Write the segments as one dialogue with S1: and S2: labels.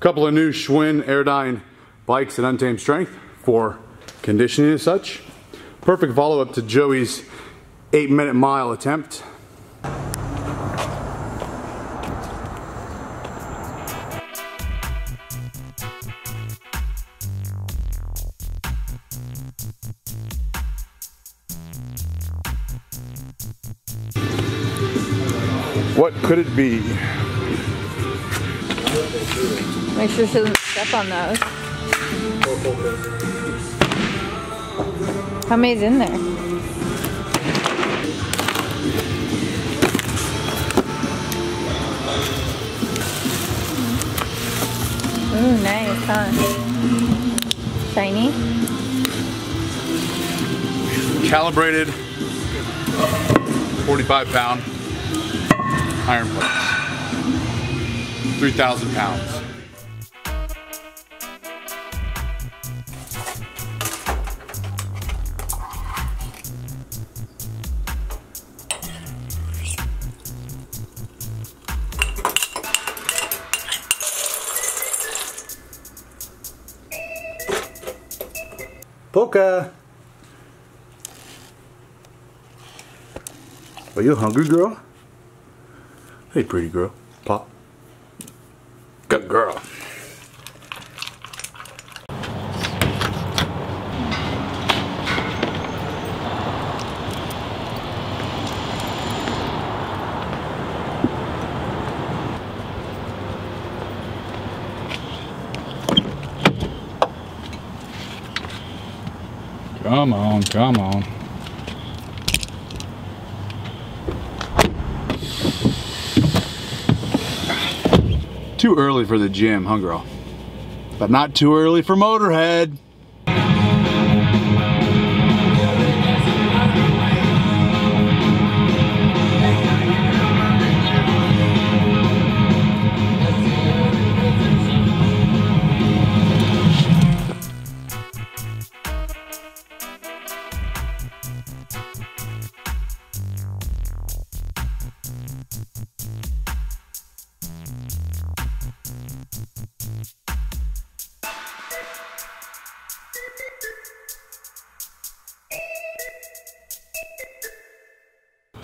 S1: couple of new Schwinn Airdyne bikes at Untamed Strength for conditioning and such. Perfect follow-up to Joey's 8-minute mile attempt. What could it be?
S2: Make sure she doesn't step on those. How many's in there? Ooh, nice, huh? Shiny.
S1: Calibrated 45-pound iron plates. 3,000 pounds. Polka! Are you hungry, girl? Hey, pretty girl. Pop. Good girl. Come on, come on. Too early for the gym, huh, girl? But not too early for Motorhead.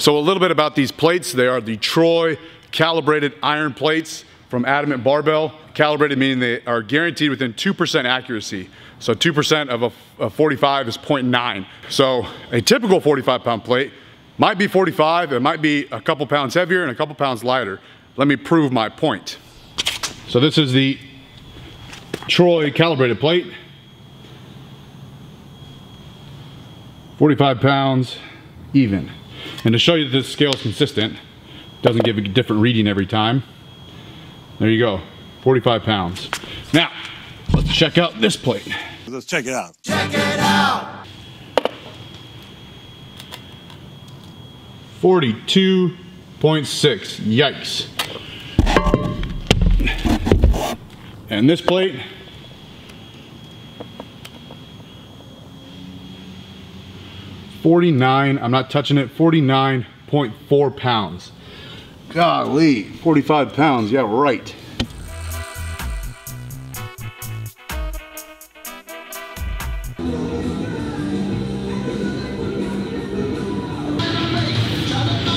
S1: So a little bit about these plates. They are the Troy calibrated iron plates from Adamant Barbell. Calibrated meaning they are guaranteed within 2% accuracy. So 2% of a 45 is 0.9. So a typical 45-pound plate might be 45, it might be a couple pounds heavier and a couple pounds lighter. Let me prove my point. So this is the Troy calibrated plate. 45 pounds even. And to show you that this scale is consistent, doesn't give a different reading every time. There you go, 45 pounds. Now, let's check out this plate.
S3: Let's check it out.
S4: Check it out!
S1: 42.6, yikes. And this plate, 49, I'm not touching it, 49.4 pounds. Golly, 45 pounds, yeah, right.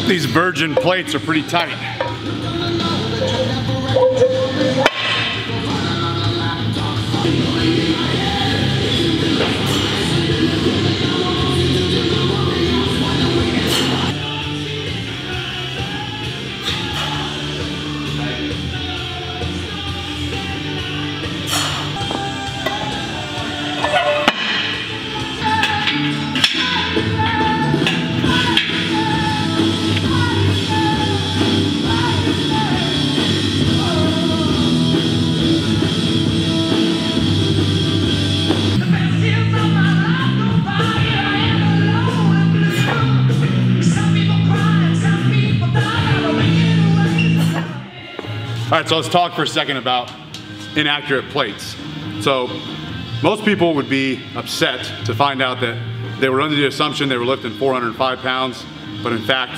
S1: These virgin plates are pretty tight. All right, so let's talk for a second about inaccurate plates. So most people would be upset to find out that they were under the assumption they were lifting 405 pounds, but in fact,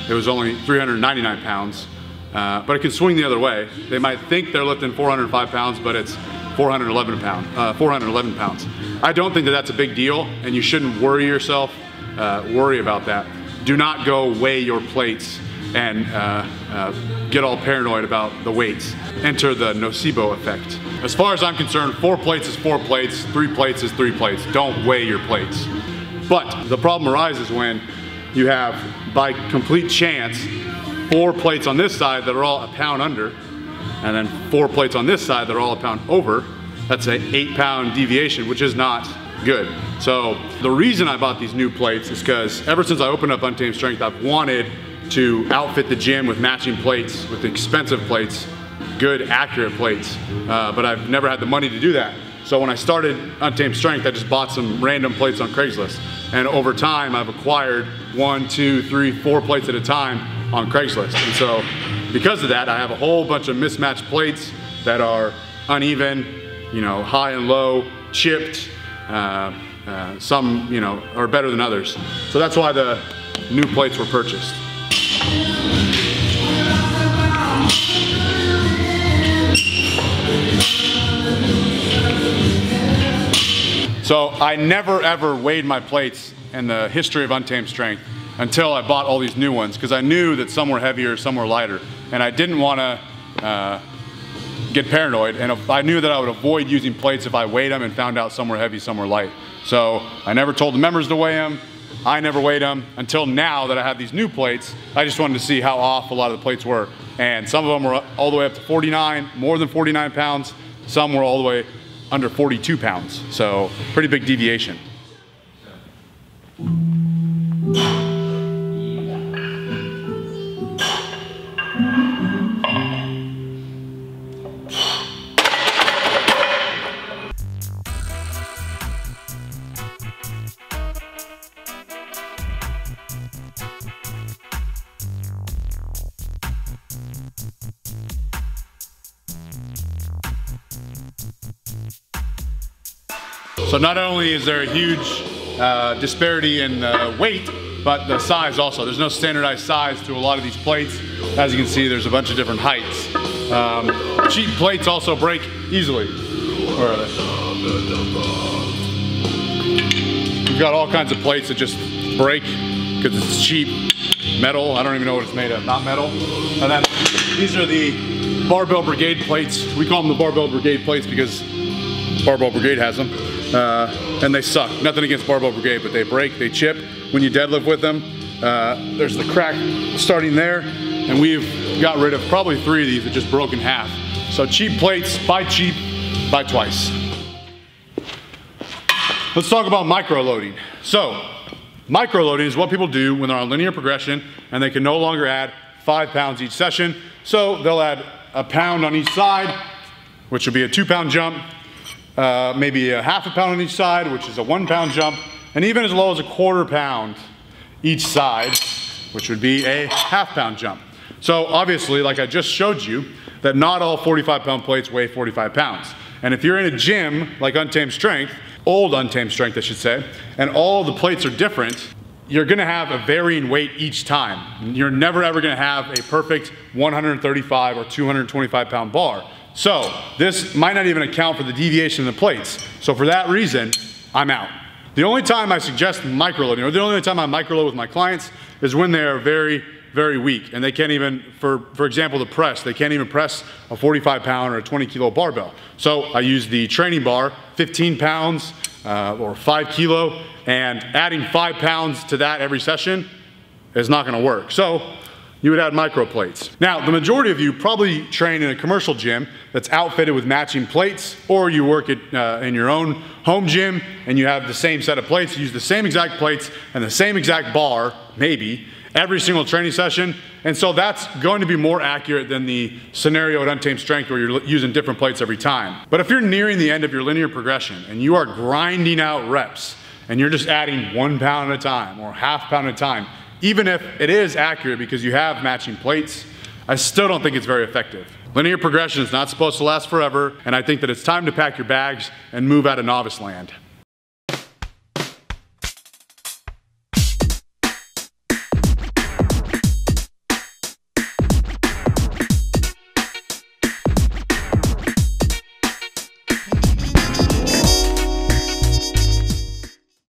S1: it was only 399 pounds. but it can swing the other way. They might think they're lifting 405 pounds, but it's 411 pounds. I don't think that that's a big deal, and you shouldn't worry about that. Do not go weigh your plates and get all paranoid about the weights. Enter the nocebo effect. As far as I'm concerned, 4 plates is 4 plates, 3 plates is 3 plates. Don't weigh your plates. But the problem arises when you have, by complete chance, 4 plates on this side that are all a pound under, and then 4 plates on this side that are all a pound over. That's an 8-pound deviation, which is not good. So the reason I bought these new plates is because ever since I opened up Untamed Strength, I've wanted to outfit the gym with matching plates, with expensive plates, good, accurate plates, but I've never had the money to do that. So when I started Untamed Strength, I just bought some random plates on Craigslist. And over time, I've acquired 1, 2, 3, 4 plates at a time on Craigslist. And so because of that, I have a whole bunch of mismatched plates that are uneven, you know, high and low, chipped. Some, you know, are better than others. So that's why the new plates were purchased. So I never ever weighed my plates in the history of Untamed Strength until I bought all these new ones, because I knew that some were heavier, some were lighter, and I didn't want to get paranoid, and I knew that I would avoid using plates if I weighed them and found out some were heavy, some were light. So I never told the members to weigh them. I never weighed them until now that I have these new plates. I just wanted to see how off a lot of the plates were, and some of them were all the way up to 49, more than 49 pounds. Some were all the way under 42 pounds. So pretty big deviation. So not only is there a huge disparity in weight, but the size also. There's no standardized size to a lot of these plates. As you can see, there's a bunch of different heights. Cheap plates also break easily. Where are they? We've got all kinds of plates that just break because it's cheap metal. I don't even know what it's made of, not metal. And then these are the Barbell Brigade plates. We call them the Barbell Brigade plates because Barbell Brigade has them. And they suck. Nothing against Barbell Brigade, but they break, they chip when you deadlift with them. There's the crack starting there, and we've got rid of probably 3 of these that just broke in half. So cheap plates, buy cheap, buy twice. Let's talk about micro-loading. So, micro-loading is what people do when they're on linear progression and they can no longer add 5 pounds each session. So they'll add a pound on each side, which will be a 2-pound jump. Maybe a half a pound on each side, which is a 1-pound jump, and even as low as a 1/4 pound each side, which would be a half-pound jump. So obviously, like I just showed you, that not all 45-pound plates weigh 45 pounds. And if you're in a gym like Untamed Strength, old Untamed Strength I should say, and all the plates are different, you're gonna have a varying weight each time. You're never ever gonna have a perfect 135 or 225 pound bar. So this might not even account for the deviation in the plates. So for that reason, I'm out. The only time I suggest microloading, or the only time I microload with my clients, is when they are very, very weak. And they can't even, for example, the press, they can't even press a 45 pound or a 20 kilo barbell. So I use the training bar, 15 pounds or 5 kilo, and adding 5 pounds to that every session is not gonna work. So you would add micro plates. Now, the majority of you probably train in a commercial gym that's outfitted with matching plates, or you work in your own home gym and you have the same set of plates, you use the same exact plates and the same exact bar, maybe, every single training session. And so that's going to be more accurate than the scenario at Untamed Strength where you're using different plates every time. But if you're nearing the end of your linear progression and you are grinding out reps and you're just adding 1 pound at a time or ½ pound at a time, even if it is accurate because you have matching plates, I still don't think it's very effective. Linear progression is not supposed to last forever, and I think that it's time to pack your bags and move out of novice land.